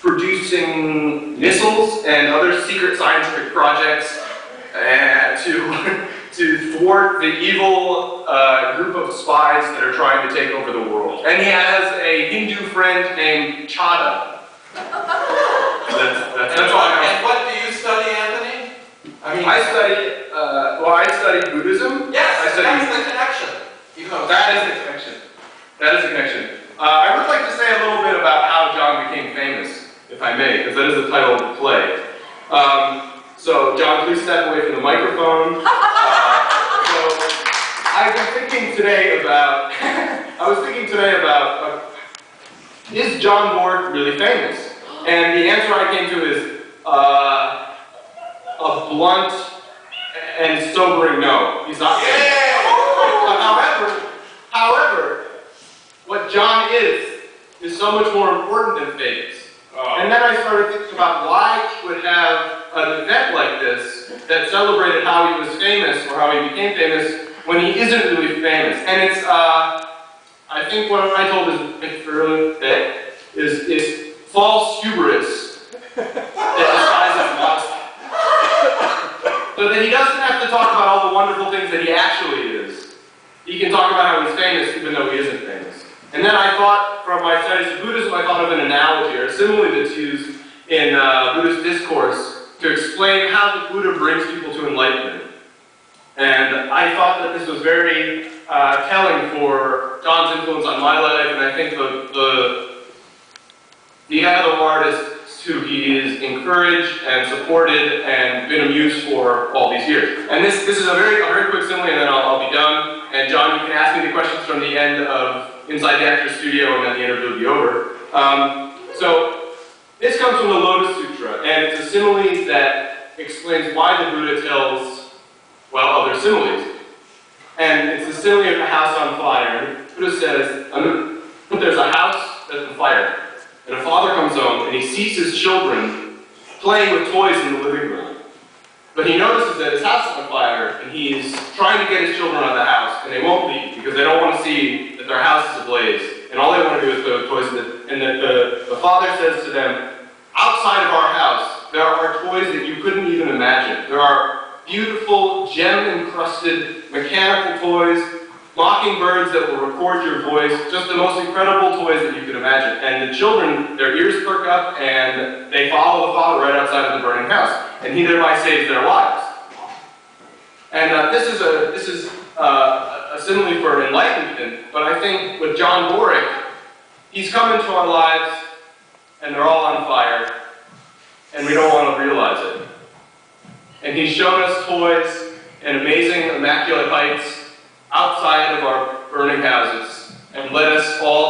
producing missiles and other secret scientific projects to thwart the evil group of spies that are trying to take over the world. And he has a Hindu friend named Chada. That's all I know. And what do you study, Anthony? I study Buddhism. Yes, that's the connection. That is the connection. That is the connection. I would like to say a little bit about how John became famous, if I may, because that is the title of the play. So, John, please step away from the microphone. I've been thinking today about, is John Bork really famous? And the answer I came to is a blunt and sobering no. He's not famous. However, what John is so much more important than famous. And then I started thinking about why he would have an event like this that celebrated how he was famous or how he became famous when he isn't really famous. And it's, I think what I told is false hubris that disguises modesty. So that he doesn't have to talk about all the wonderful things that he actually is. He can talk about how he's famous even though he isn't famous. And then I thought, from my studies of Buddhism, I thought of an analogy or a simile that's used in Buddhist discourse to explain how the Buddha brings people to enlightenment. And I thought that this was very telling for John's influence on my life, and I think the other artists who he is encouraged and supported and been amused for all these years. And this is a very quick simile, and then I'll be done. And John, you can ask me the questions from the end of Inside the Actor's Studio, and then the interview will be over. So this comes from the Lotus Sutra, and it's a simile that explains why the Buddha tells, well, other similes. And it's the simile of a house on fire. The Buddha says, there's a house that's on fire, and a father comes home, and he sees his children playing with toys in the living room. But he notices that his house is on fire, and he's trying to get his children out of the house, and they won't leave, because they don't want to see that their house is ablaze, and all they want to do is play with toys, and the father says to them, outside of our house, there are toys that you couldn't even imagine. There are beautiful, gem-encrusted mechanical toys, mockingbirds that will record your voice, just the most incredible toys that you could imagine. And the children, their ears perk up, and they follow the father right outside of the burning house. And he thereby saves their lives. And this is a simile for enlightenment, but I think with John Borick, he's come into our lives, and they're all on fire, and we don't want to realize it. And he's shown us toys and amazing, immaculate heights outside of our burning houses, and led us all